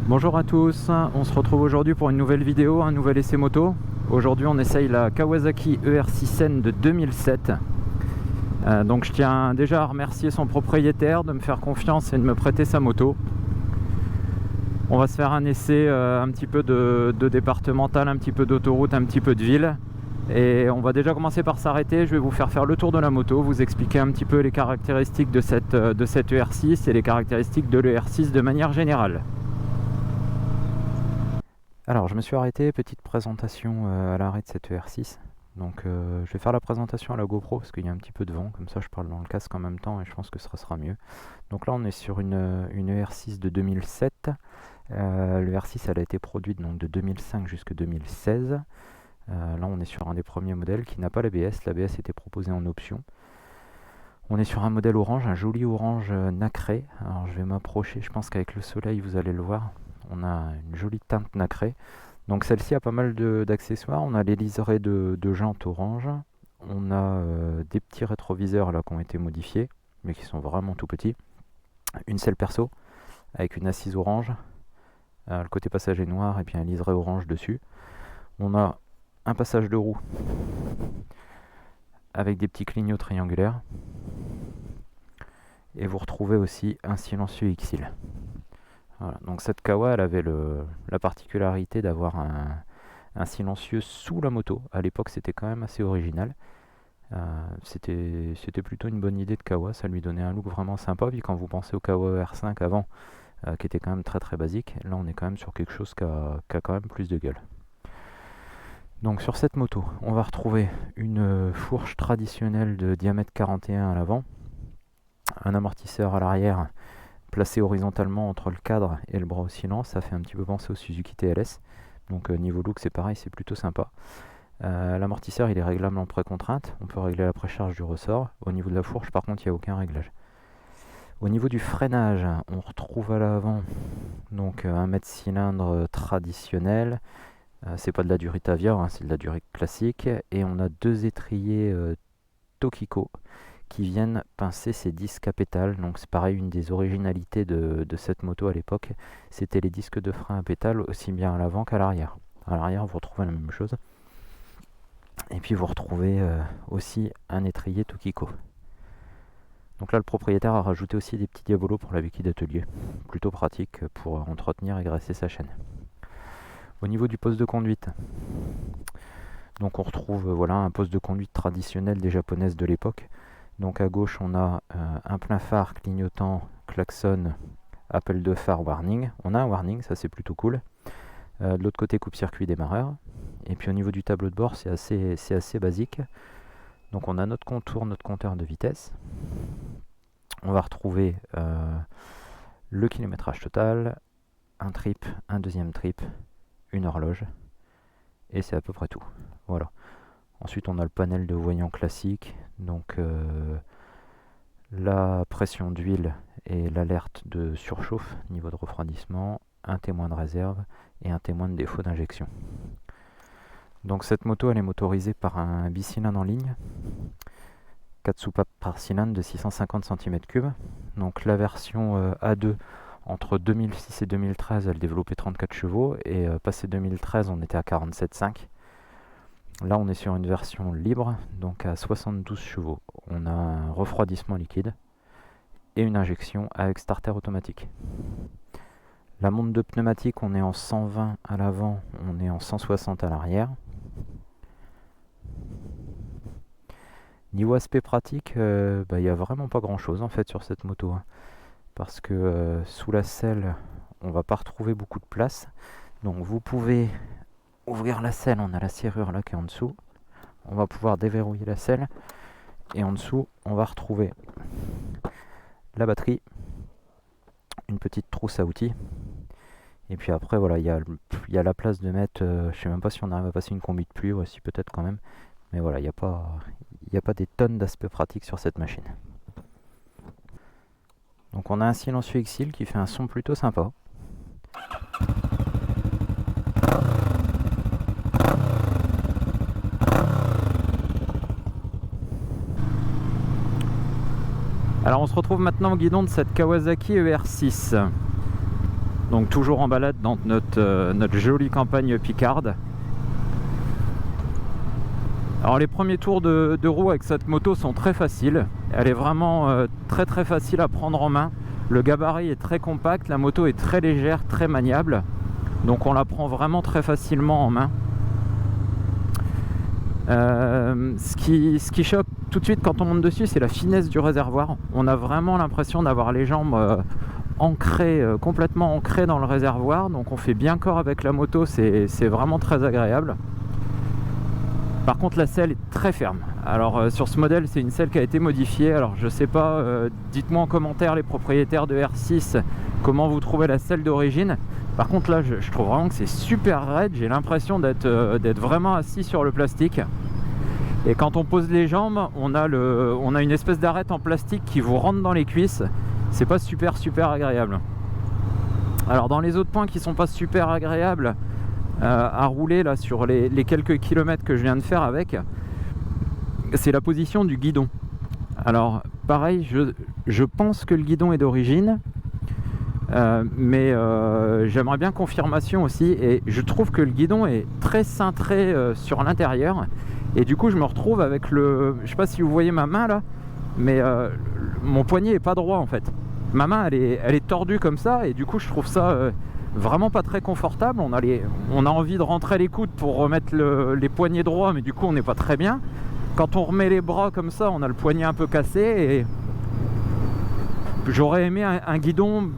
Bonjour à tous, on se retrouve aujourd'hui pour une nouvelle vidéo, un nouvel essai moto. Aujourd'hui on essaye la Kawasaki ER6N de 2007. Donc je tiens déjà à remercier son propriétaire de me faire confiance et de me prêter sa moto. On va se faire un essai un petit peu de départemental, un petit peu d'autoroute, un petit peu de ville. Et on va déjà commencer par s'arrêter, je vais vous faire le tour de la moto, vous expliquer un petit peu les caractéristiques de cette ER6 et les caractéristiques de l'ER6 de manière générale. Alors je me suis arrêté, petite présentation à l'arrêt de cette ER6. Donc je vais faire la présentation à la GoPro parce qu'il y a un petit peu de vent, comme ça je parle dans le casque en même temps et je pense que ce sera mieux. Donc là on est sur une ER6 de 2007. Le ER6 elle a été produite donc de 2005 jusqu'à 2016. Là on est sur un des premiers modèles qui n'a pas l'ABS. L'ABS était proposé en option. On est sur un modèle orange, un joli orange nacré. Alors je vais m'approcher, je pense qu'avec le soleil vous allez le voir. On a une jolie teinte nacrée. Donc celle-ci a pas mal d'accessoires. On a les liserés de jantes orange. On a des petits rétroviseurs là qui ont été modifiés, mais qui sont vraiment tout petits. Une selle perso avec une assise orange. Le côté passager noir et puis un liseré orange dessus. On a un passage de roue avec des petits clignots triangulaires. Et vous retrouvez aussi un silencieux X-Seal. Voilà. Donc cette Kawa elle avait la particularité d'avoir un silencieux sous la moto. À l'époque c'était quand même assez original. C'était plutôt une bonne idée de Kawa, ça lui donnait un look vraiment sympa. Puis quand vous pensez au Kawa R5 avant, qui était quand même très basique, là on est quand même sur quelque chose qui a quand même plus de gueule. Donc sur cette moto on va retrouver une fourche traditionnelle de diamètre 41 à l'avant, un amortisseur à l'arrière placé horizontalement entre le cadre et le bras oscillant. Ça fait un petit peu penser au Suzuki TLS. Donc niveau look c'est pareil, c'est plutôt sympa. L'amortisseur il est réglable en précontrainte. On peut régler la précharge du ressort. Au niveau de la fourche par contre il n'y a aucun réglage. Au niveau du freinage, on retrouve à l'avant donc un mètre cylindre traditionnel. C'est pas de la durite Avior, hein, c'est de la durite classique. Et on a deux étriers Tokiko qui viennent pincer ces disques à pétales. Donc c'est pareil, une des originalités de cette moto à l'époque, c'était les disques de frein à pétales aussi bien à l'avant qu'à l'arrière. À l'arrière vous retrouvez la même chose. Et puis vous retrouvez aussi un étrier Tokiko. Donc là le propriétaire a rajouté aussi des petits diabolos pour la béquille d'atelier. Plutôt pratique pour entretenir et graisser sa chaîne. Au niveau du poste de conduite, donc on retrouve voilà, un poste de conduite traditionnel des japonaises de l'époque. Donc à gauche on a un plein phare clignotant, klaxon, appel de phare, warning. On a un warning, ça c'est plutôt cool. De l'autre côté coupe-circuit démarreur. Et puis au niveau du tableau de bord c'est assez basique. Donc on a notre contour, notre compteur de vitesse. On va retrouver le kilométrage total, un trip, un deuxième trip, une horloge. Et c'est à peu près tout. Voilà. Ensuite on a le panel de voyants classique, donc la pression d'huile et l'alerte de surchauffe, niveau de refroidissement, un témoin de réserve et un témoin de défaut d'injection. Donc cette moto elle est motorisée par un bicylindre en ligne, 4 soupapes par cylindre de 650 cm3. Donc la version A2 entre 2006 et 2013 elle développait 34 chevaux et passé 2013 on était à 47,5. Là on est sur une version libre, donc à 72 chevaux. On a un refroidissement liquide et une injection avec starter automatique. La monte de pneumatique, on est en 120 à l'avant, on est en 160 à l'arrière. Niveau aspect pratique, il n'y a vraiment pas grand chose en fait sur cette moto. Hein, parce que sous la selle, on va pas retrouver beaucoup de place. Donc vous pouvez ouvrir la selle, on a la serrure là qui est en dessous. On va pouvoir déverrouiller la selle. Et en dessous, on va retrouver la batterie, une petite trousse à outils. Et puis après, voilà, il y a la place de mettre, je sais même pas si on arrive à passer une combi de pluie, aussi peut-être quand même. Mais voilà, il n'y a pas des tonnes d'aspects pratiques sur cette machine. Donc on a un silencieux X-Seal qui fait un son plutôt sympa. Alors on se retrouve maintenant au guidon de cette Kawasaki ER6. Donc toujours en balade dans notre jolie campagne picarde. Alors les premiers tours de roue avec cette moto sont très faciles. Elle est vraiment très facile à prendre en main. Le gabarit est très compact, la moto est très légère, très maniable. Donc on la prend vraiment très facilement en main. Ce qui choque tout de suite quand on monte dessus, c'est la finesse du réservoir. On a vraiment l'impression d'avoir les jambes ancrées, complètement ancrées dans le réservoir. Donc on fait bien corps avec la moto, c'est vraiment très agréable. Par contre la selle est très ferme. Alors sur ce modèle c'est une selle qui a été modifiée. Alors je sais pas, dites-moi en commentaire les propriétaires de R6 comment vous trouvez la selle d'origine. Par contre là je trouve vraiment que c'est super raide. J'ai l'impression d'être vraiment assis sur le plastique. Et quand on pose les jambes, on a une espèce d'arête en plastique qui vous rentre dans les cuisses. C'est pas super agréable. Alors dans les autres points qui sont pas super agréables à rouler là sur les quelques kilomètres que je viens de faire avec, c'est la position du guidon. Alors pareil, je pense que le guidon est d'origine, mais j'aimerais bien confirmation aussi, et je trouve que le guidon est très cintré sur l'intérieur, et du coup je me retrouve avec je sais pas si vous voyez ma main là, mais mon poignet est pas droit en fait. Ma main elle est tordue comme ça, et du coup je trouve ça vraiment pas très confortable. On a envie de rentrer les coudes pour remettre les poignets droits, mais du coup on n'est pas très bien. Quand on remet les bras comme ça, on a le poignet un peu cassé, et j'aurais aimé un guidon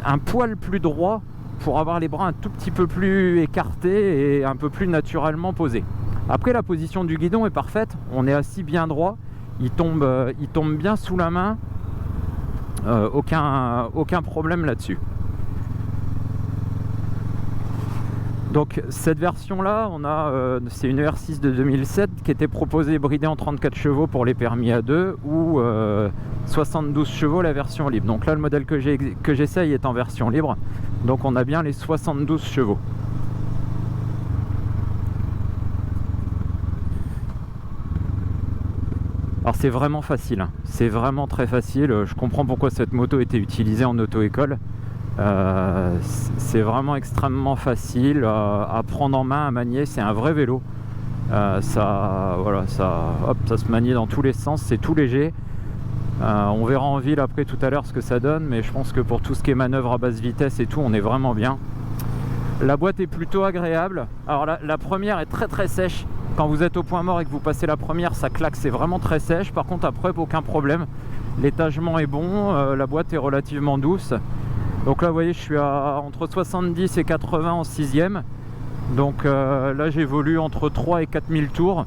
un poil plus droit pour avoir les bras un tout petit peu plus écartés et un peu plus naturellement posés. Après la position du guidon est parfaite, on est assis bien droit, il tombe bien sous la main, aucun problème là-dessus. Donc cette version là, c'est une R6 de 2007 qui était proposée bridée en 34 chevaux pour les permis A2 ou 72 chevaux la version libre. Donc là le modèle que j'essaye est en version libre, donc on a bien les 72 chevaux. Alors c'est vraiment facile, hein. C'est vraiment très facile. Je comprends pourquoi cette moto était utilisée en auto-école. C'est vraiment extrêmement facile à prendre en main, à manier. C'est un vrai vélo. Ça se manie dans tous les sens, c'est tout léger. On verra en ville après tout à l'heure ce que ça donne, mais je pense que pour tout ce qui est manœuvre à basse vitesse et tout, on est vraiment bien. La boîte est plutôt agréable. Alors la première est très sèche. Quand vous êtes au point mort et que vous passez la première, ça claque, c'est vraiment très sèche. Par contre après, aucun problème. L'étagement est bon, la boîte est relativement douce. Donc là vous voyez, je suis entre 70 et 80 en 6ème. Donc là j'évolue entre 3 et 4000 tours.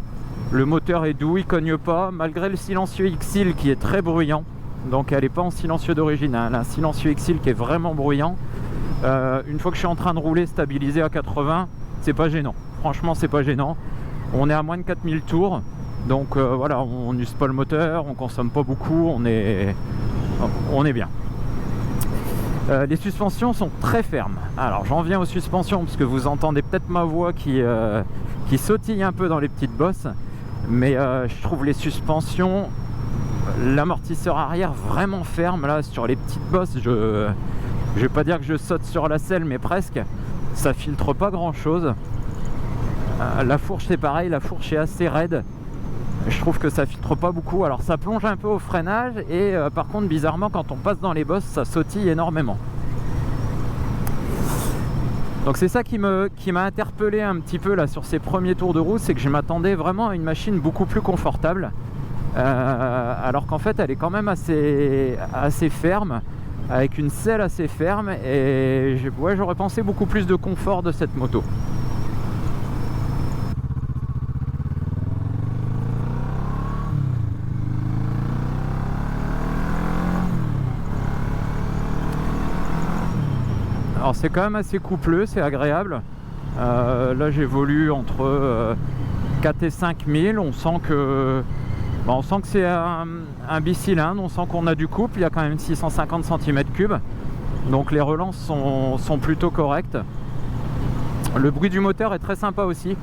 Le moteur est doux, il cogne pas, malgré le silencieux X-Seal qui est très bruyant. Donc elle n'est pas en silencieux d'origine, hein. Elle a un silencieux X-Seal qui est vraiment bruyant. Une fois que je suis en train de rouler stabilisé à 80, c'est pas gênant. Franchement c'est pas gênant. On est à moins de 4000 tours. Donc voilà, on n'use pas le moteur, on consomme pas beaucoup, on est bien. Les suspensions sont très fermes. Alors j'en viens aux suspensions parce que vous entendez peut-être ma voix qui sautille un peu dans les petites bosses, mais je trouve les suspensions, l'amortisseur arrière vraiment ferme là sur les petites bosses. Je vais pas dire que je saute sur la selle, mais presque. Ça filtre pas grand chose. La fourche c'est pareil, la fourche est assez raide. Je trouve que ça filtre pas beaucoup. Alors ça plonge un peu au freinage, et par contre bizarrement quand on passe dans les bosses ça sautille énormément. Donc c'est ça qui m'a interpellé un petit peu là sur ces premiers tours de roue, c'est que je m'attendais vraiment à une machine beaucoup plus confortable, alors qu'en fait elle est quand même assez ferme, avec une selle assez ferme, et j'aurais pensé beaucoup plus de confort de cette moto. Alors c'est quand même assez coupleux, c'est agréable. Là j'évolue entre 4 et 5000. On sent que c'est un bicylindre, on sent qu'on a du couple. Il y a quand même 650 cm3, donc les relances sont plutôt correctes. Le bruit du moteur est très sympa aussi.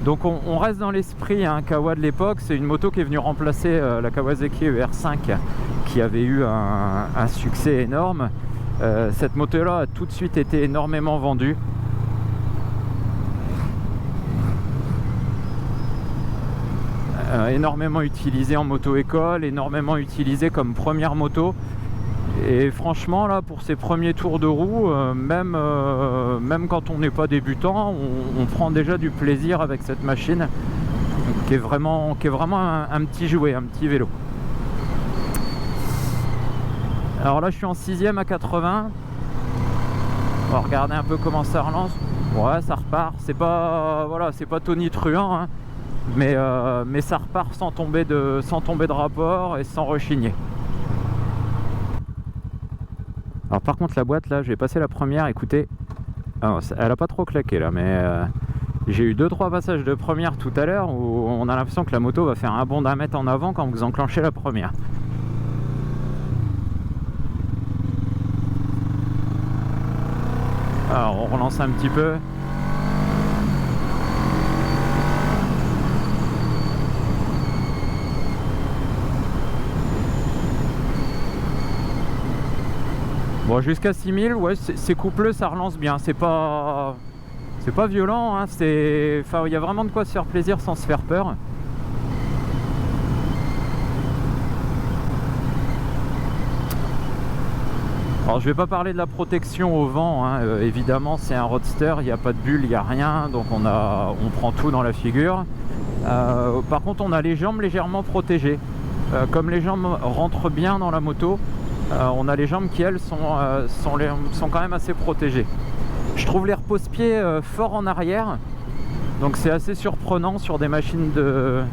Donc on reste dans l'esprit, hein, Kawa de l'époque. C'est une moto qui est venue remplacer la Kawasaki ER5 qui avait eu un succès énorme. Cette moto-là a tout de suite été énormément vendue. Énormément utilisée en moto-école, énormément utilisée comme première moto. Et franchement, là, pour ces premiers tours de roue, même quand on n'est pas débutant, on prend déjà du plaisir avec cette machine qui est vraiment un petit jouet, un petit vélo. Alors là, je suis en 6ème à 80. On va regarder un peu comment ça relance. Ouais, ça repart. C'est pas, voilà, c'est pas tonitruant, hein, mais ça repart sans tomber de rapport et sans rechigner. Alors par contre, la boîte, là, j'ai passé la première. Écoutez, alors, elle a pas trop claqué là, mais j'ai eu 2-3 passages de première tout à l'heure où on a l'impression que la moto va faire un bond d'1 mètre en avant quand vous enclenchez la première. Alors on relance un petit peu. Bon, jusqu'à 6000, ouais, c'est coupleux, ça relance bien. C'est pas violent, hein, enfin, il y a vraiment de quoi se faire plaisir sans se faire peur. Alors je vais pas parler de la protection au vent, hein. Évidemment c'est un roadster, il n'y a pas de bulle, il n'y a rien, donc on prend tout dans la figure. Par contre on a les jambes légèrement protégées. Comme les jambes rentrent bien dans la moto, on a les jambes qui elles sont quand même assez protégées. Je trouve les repose-pieds forts en arrière, donc c'est assez surprenant sur des machines de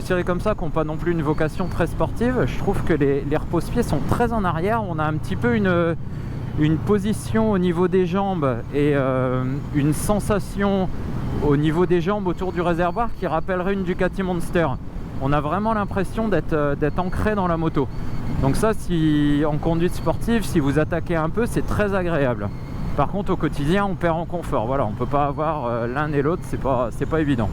série comme ça qui n'ont pas non plus une vocation très sportive. Je trouve que les repose-pieds sont très en arrière. On a un petit peu une position au niveau des jambes et une sensation au niveau des jambes autour du réservoir qui rappellerait une Ducati Monster. On a vraiment l'impression d'être ancré dans la moto. Donc ça, si en conduite sportive, si vous attaquez un peu, c'est très agréable. Par contre, au quotidien, on perd en confort. Voilà, on peut pas avoir l'un et l'autre, c'est pas évident.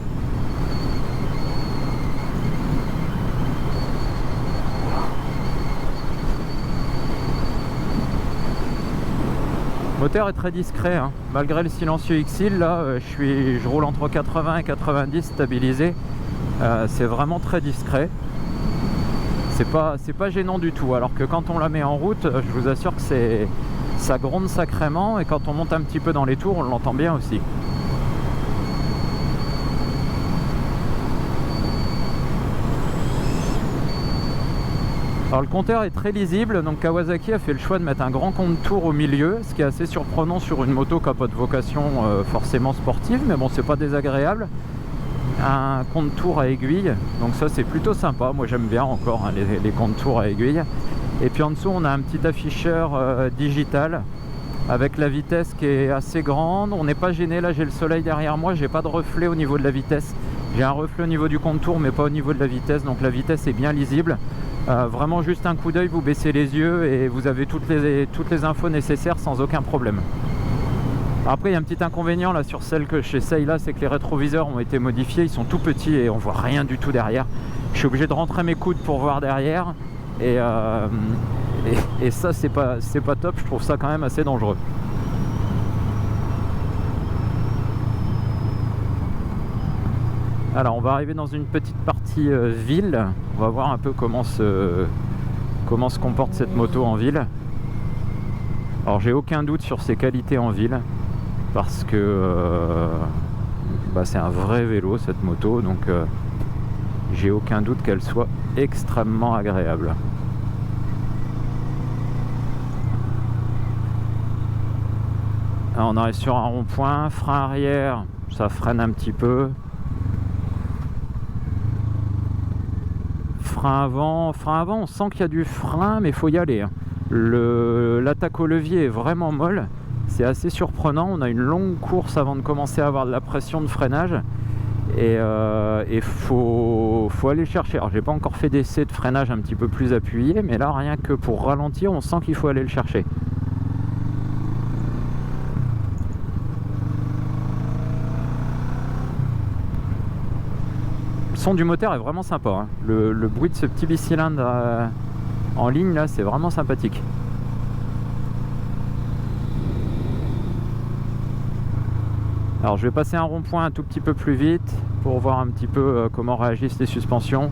Le moteur est très discret, hein. Malgré le silencieux X-Hill, là, je roule entre 80 et 90 stabilisé. C'est vraiment très discret. C'est pas gênant du tout. Alors que quand on la met en route, je vous assure que ça gronde sacrément. Et quand on monte un petit peu dans les tours, on l'entend bien aussi. Alors le compteur est très lisible, donc Kawasaki a fait le choix de mettre un grand compte-tour au milieu, ce qui est assez surprenant sur une moto qui n'a pas de vocation forcément sportive, mais bon, c'est pas désagréable. Un compte-tour à aiguille, donc ça c'est plutôt sympa, moi j'aime bien encore, hein, les compte-tours à aiguille. Et puis en dessous on a un petit afficheur digital avec la vitesse qui est assez grande. On n'est pas gêné, là j'ai le soleil derrière moi, j'ai pas de reflet au niveau de la vitesse. J'ai un reflet au niveau du compte-tour mais pas au niveau de la vitesse, donc la vitesse est bien lisible. Vraiment juste un coup d'œil, vous baissez les yeux et vous avez toutes les infos nécessaires sans aucun problème. Après il y a un petit inconvénient là sur celle que j'essaye là, c'est que les rétroviseurs ont été modifiés, ils sont tout petits et on voit rien du tout derrière. Je suis obligé de rentrer mes coudes pour voir derrière et ça c'est pas top, je trouve ça quand même assez dangereux. Alors on va arriver dans une petite partie ville, on va voir un peu comment se comporte cette moto en ville. Alors j'ai aucun doute sur ses qualités en ville, parce que c'est un vrai vélo cette moto, donc j'ai aucun doute qu'elle soit extrêmement agréable. Alors on arrive sur un rond-point, frein arrière, ça freine un petit peu. Frein avant, on sent qu'il y a du frein, mais il faut y aller, hein. L'attaque au levier est vraiment molle, c'est assez surprenant. On a une longue course avant de commencer à avoir de la pression de freinage et faut aller chercher. Alors j'ai pas encore fait d'essai de freinage un petit peu plus appuyé, mais là rien que pour ralentir on sent qu'il faut aller le chercher. Le son du moteur est vraiment sympa, hein. Le bruit de ce petit bicylindre en ligne là, c'est vraiment sympathique. Alors je vais passer un rond-point un tout petit peu plus vite pour voir un petit peu comment réagissent les suspensions.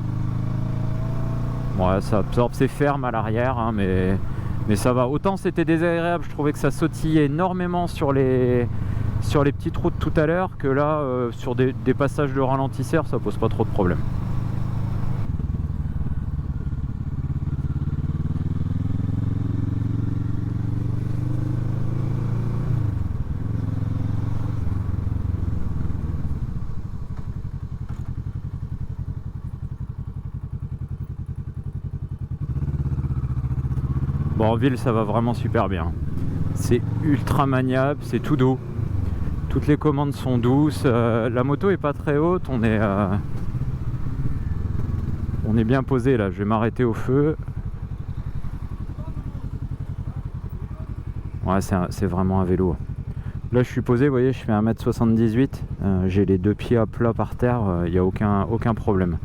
Ouais, ça absorbe, c'est ferme à l'arrière, hein, mais ça va. Autant c'était désagréable, je trouvais que ça sautillait énormément sur les petites routes tout à l'heure, que là, sur des passages de ralentisseur, ça pose pas trop de problème. Bon, en ville, ça va vraiment super bien. C'est ultra maniable, c'est tout doux. Toutes les commandes sont douces. La moto est pas très haute. On est bien posé là. Je vais m'arrêter au feu. Ouais, c'est vraiment un vélo. Là, je suis posé. Vous voyez, je fais 1m78. J'ai les deux pieds à plat par terre. Il n'y a aucun problème.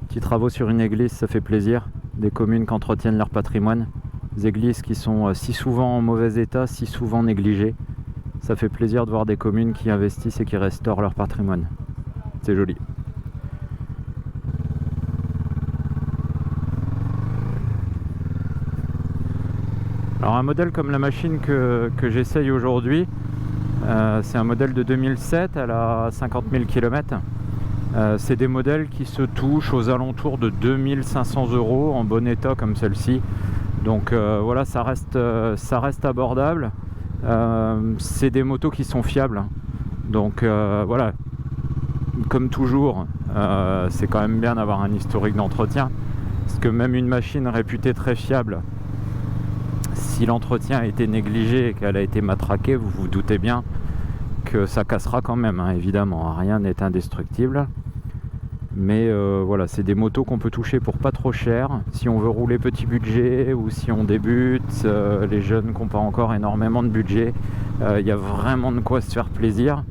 Petits travaux sur une église, ça fait plaisir. Des communes qui entretiennent leur patrimoine. Des églises qui sont si souvent en mauvais état, si souvent négligées. Ça fait plaisir de voir des communes qui investissent et qui restaurent leur patrimoine. C'est joli. Alors un modèle comme la machine que j'essaye aujourd'hui, c'est un modèle de 2007, elle a 50 000 km. C'est des modèles qui se touchent aux alentours de 2500 € en bon état comme celle-ci. Donc voilà, ça reste abordable. C'est des motos qui sont fiables. Donc voilà, comme toujours, c'est quand même bien d'avoir un historique d'entretien. Parce que même une machine réputée très fiable, si l'entretien a été négligé et qu'elle a été matraquée, vous vous doutez bien que ça cassera quand même, hein, évidemment. Rien n'est indestructible. Mais voilà, c'est des motos qu'on peut toucher pour pas trop cher. Si on veut rouler petit budget ou si on débute, les jeunes qui n'ont pas encore énormément de budget, il y a vraiment de quoi se faire plaisir.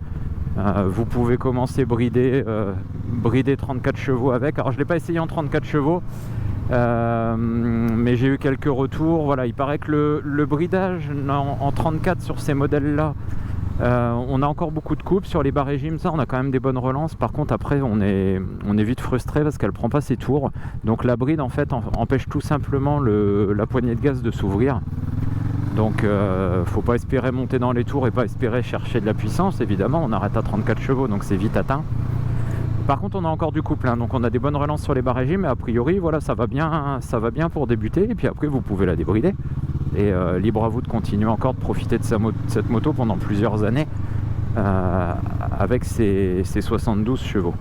Vous pouvez commencer brider 34 chevaux avec. Alors je ne l'ai pas essayé en 34 chevaux, mais j'ai eu quelques retours. Voilà, il paraît que le bridage en 34 sur ces modèles-là, on a encore beaucoup de coupes sur les bas régimes, ça on a quand même des bonnes relances. Par contre après on est vite frustré parce qu'elle prend pas ses tours. Donc la bride en fait empêche tout simplement la poignée de gaz de s'ouvrir. Donc faut pas espérer monter dans les tours et pas espérer chercher de la puissance. Évidemment on arrête à 34 chevaux donc c'est vite atteint. Par contre on a encore du couple, hein, donc on a des bonnes relances sur les bas régimes. Mais a priori voilà, ça va bien pour débuter. Et puis après vous pouvez la débrider. Et libre à vous de continuer encore de profiter de cette moto pendant plusieurs années avec ses 72 chevaux.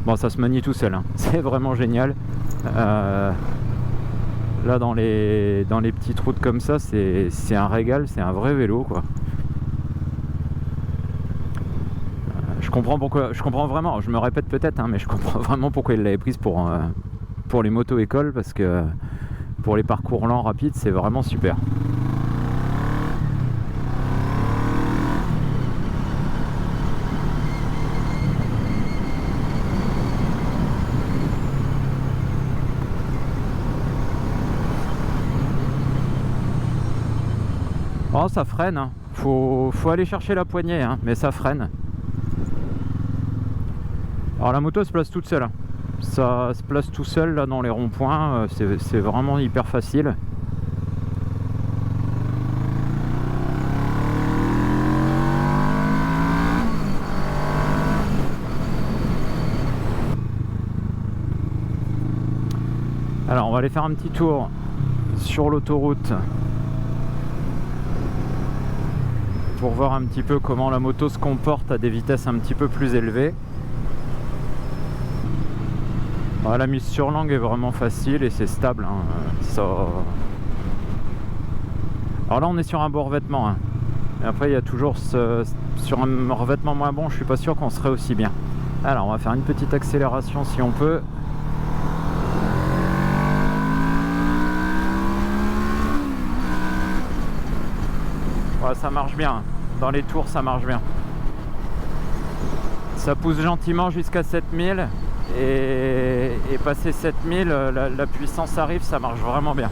Bon, ça se manie tout seul, hein. C'est vraiment génial. Là, dans les petites routes comme ça, c'est un régal, c'est un vrai vélo, quoi. Je comprends vraiment, je me répète peut-être, hein, mais je comprends vraiment pourquoi il l'avait prise pour les moto-écoles, parce que pour les parcours lents, rapides, c'est vraiment super. Oh, ça freine, hein. Faut aller chercher la poignée, hein, mais ça freine. Alors la moto se place toute seule, hein. Ça se place tout seul là dans les ronds-points, c'est vraiment hyper facile. Alors on va aller faire un petit tour sur l'autoroute pour voir un petit peu comment la moto se comporte à des vitesses un petit peu plus élevées. La mise sur langue est vraiment facile et c'est stable, hein. Alors là on est sur un bon revêtement, hein. Et après il y a toujours sur un revêtement moins bon, je suis pas sûr qu'on serait aussi bien. Alors on va faire une petite accélération si on peut. Ouais, ça marche bien, dans les tours ça marche bien. Ça pousse gentiment jusqu'à 7000 et passer 7000 la puissance arrive, ça marche vraiment bien.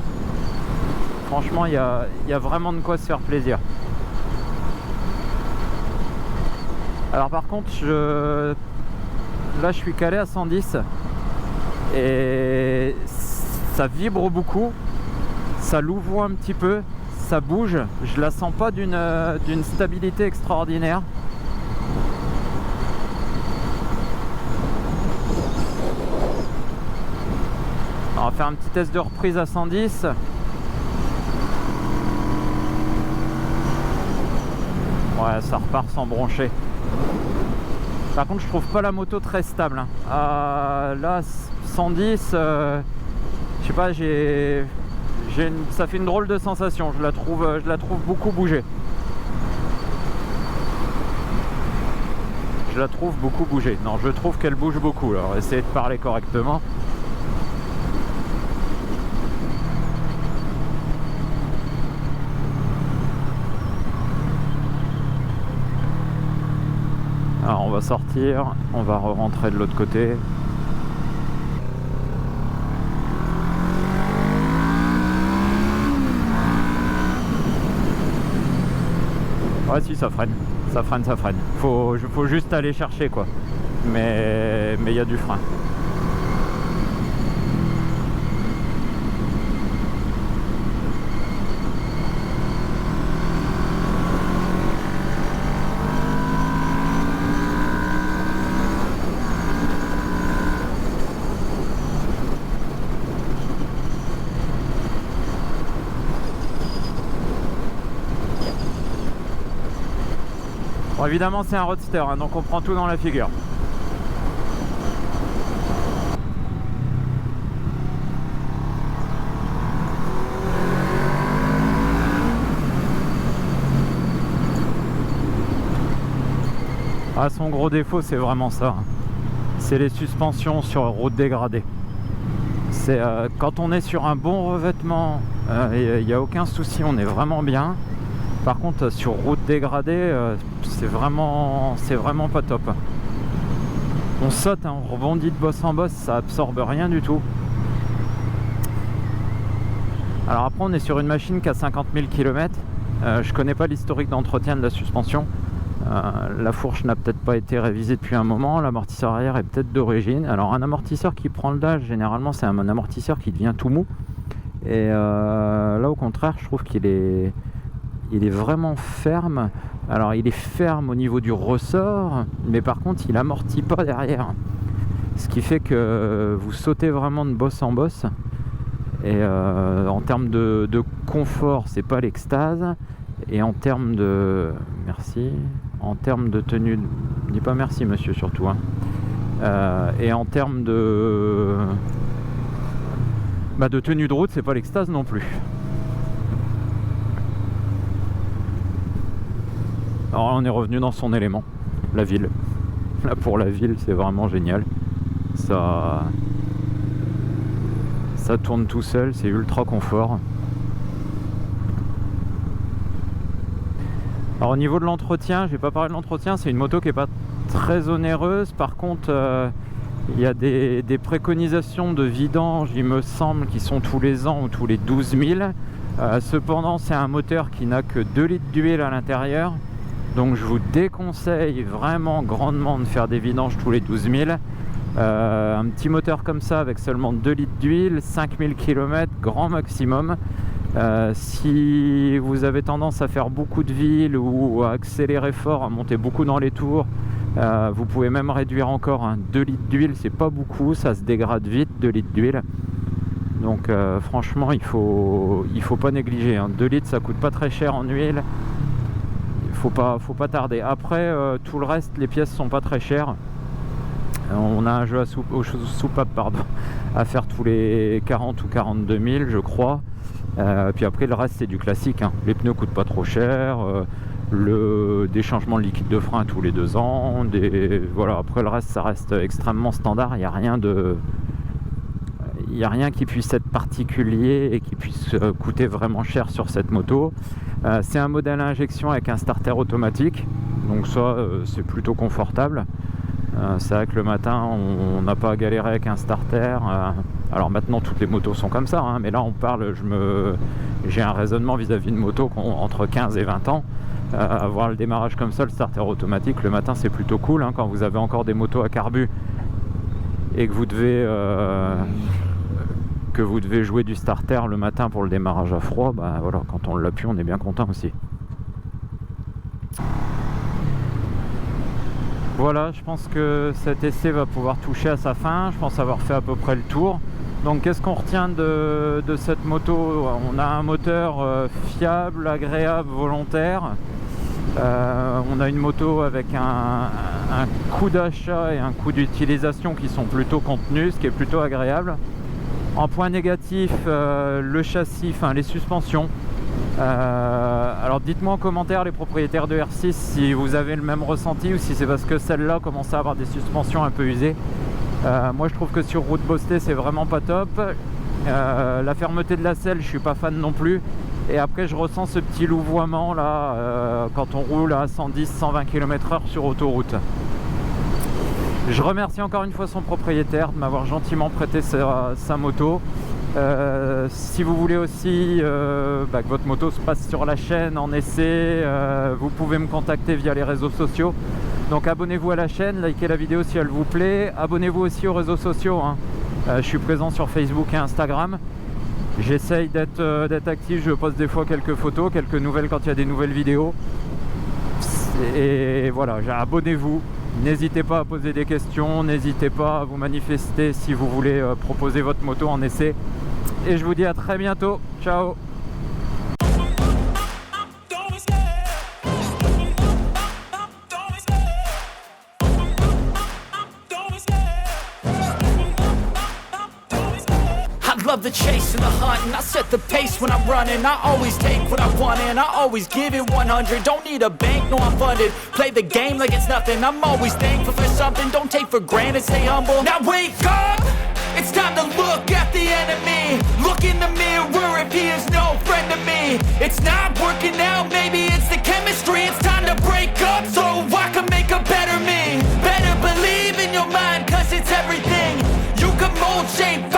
franchement il y a vraiment de quoi se faire plaisir. Alors par contre là je suis calé à 110 et ça vibre beaucoup, ça louvoie un petit peu, ça bouge, je la sens pas d'une stabilité extraordinaire. On va faire un petit test de reprise à 110. Ouais, ça repart sans broncher. Par contre, je trouve pas la moto très stable. Là, 110, je sais pas, ça fait une drôle de sensation. Je la trouve beaucoup bouger. Je la trouve beaucoup bouger. Non, je trouve qu'elle bouge beaucoup. Alors, essayez de parler correctement. Alors on va sortir, on va rentrer de l'autre côté. Ouais si, ça freine. Faut juste aller chercher quoi. Mais il y a du frein. Bon, évidemment c'est un roadster, hein, donc on prend tout dans la figure. Ah, son gros défaut c'est vraiment ça, hein. C'est les suspensions sur route dégradée. C'est quand on est sur un bon revêtement, il n'y a aucun souci, on est vraiment bien. Par contre sur route dégradée, c'est vraiment pas top. On saute, hein, on rebondit de bosse en bosse, ça absorbe rien du tout. Alors après on est sur une machine qui a 50 000 km. Je connais pas l'historique d'entretien de la suspension. La fourche n'a peut-être pas été révisée depuis un moment, l'amortisseur arrière est peut-être d'origine. Alors un amortisseur qui prend le dash, généralement c'est un amortisseur qui devient tout mou. Et là au contraire je trouve qu'il est vraiment ferme. Alors il est ferme au niveau du ressort, mais par contre il amortit pas derrière. Ce qui fait que vous sautez vraiment de bosse en bosse. Et en termes de confort, c'est pas l'extase. Et en termes de... Merci. En termes de tenue... Dis pas merci monsieur surtout. Hein. Et en termes de... de tenue de route, c'est pas l'extase non plus. Alors là, on est revenu dans son élément, la ville. Là pour la ville, c'est vraiment génial. Ça tourne tout seul, c'est ultra confort. Alors au niveau de l'entretien, je vais pas parler de l'entretien, c'est une moto qui est pas très onéreuse. Par contre, il y a des préconisations de vidange, il me semble, qui sont tous les ans ou tous les 12 000. Cependant, c'est un moteur qui n'a que 2 litres d'huile à l'intérieur. Donc je vous déconseille vraiment grandement de faire des vidanges tous les 12 000. Un petit moteur comme ça avec seulement 2 litres d'huile, 5000 km, grand maximum. Si vous avez tendance à faire beaucoup de villes ou à accélérer fort, à monter beaucoup dans les tours, vous pouvez même réduire encore. 2 litres d'huile, c'est pas beaucoup, ça se dégrade vite, 2 litres d'huile. Donc franchement, il faut pas négliger. 2 litres, ça coûte pas très cher en huile. Faut pas tarder. Après, tout le reste, les pièces sont pas très chères. On a un jeu aux soupapes à faire tous les 40 ou 42 000 je crois. Puis après le reste c'est du classique, hein. Les pneus coûtent pas trop cher, des changements de liquide de frein tous les 2 ans, voilà. Après le reste ça reste extrêmement standard, il n'y a rien qui puisse être particulier et qui puisse coûter vraiment cher sur cette moto. C'est un modèle à injection avec un starter automatique, donc ça c'est plutôt confortable. C'est vrai que le matin, on n'a pas à galérer avec un starter. Alors maintenant, toutes les motos sont comme ça, hein, mais là, on parle, j'ai un raisonnement vis-à-vis de motos entre 15 et 20 ans. Avoir le démarrage comme ça, le starter automatique, le matin, c'est plutôt cool. Hein, quand vous avez encore des motos à carbu et que vous devez jouer du starter le matin pour le démarrage à froid, bah voilà, quand on l'appuie, on est bien content aussi. Voilà, je pense que cet essai va pouvoir toucher à sa fin. Je pense avoir fait à peu près le tour. Donc qu'est-ce qu'on retient de cette moto? On a un moteur fiable, agréable, volontaire. On a une moto avec un coût d'achat et un coût d'utilisation qui sont plutôt contenus, ce qui est plutôt agréable. En point négatif, le châssis, enfin les suspensions. Alors dites-moi en commentaire les propriétaires de R6 si vous avez le même ressenti ou si c'est parce que celle-là commence à avoir des suspensions un peu usées. Moi je trouve que sur route boostée c'est vraiment pas top. La fermeté de la selle je suis pas fan non plus. Et après je ressens ce petit louvoiement là quand on roule à 110-120 km/h sur autoroute. Je remercie encore une fois son propriétaire de m'avoir gentiment prêté sa moto. Si vous voulez aussi que votre moto se passe sur la chaîne en essai, vous pouvez me contacter via les réseaux sociaux. Donc abonnez-vous à la chaîne, likez la vidéo si elle vous plaît. Abonnez-vous aussi aux réseaux sociaux. Hein. Je suis présent sur Facebook et Instagram. J'essaye d'être actif, je poste des fois quelques photos, quelques nouvelles quand il y a des nouvelles vidéos. Et voilà, abonnez-vous. N'hésitez pas à poser des questions, n'hésitez pas à vous manifester si vous voulez proposer votre moto en essai. Et je vous dis à très bientôt. Ciao! Love the chase and the hunt, and I set the pace when I'm running. I always take what I want and I always give it 100. Don't need a bank, no I'm funded. Play the game like it's nothing. I'm always thankful for something. Don't take for granted, stay humble. Now wake up, it's time to look at the enemy. Look in the mirror if he is no friend to me. It's not working out, maybe it's the chemistry. It's time to break up so I can make a better me. Better believe in your mind, cause it's everything. You can mold, shape,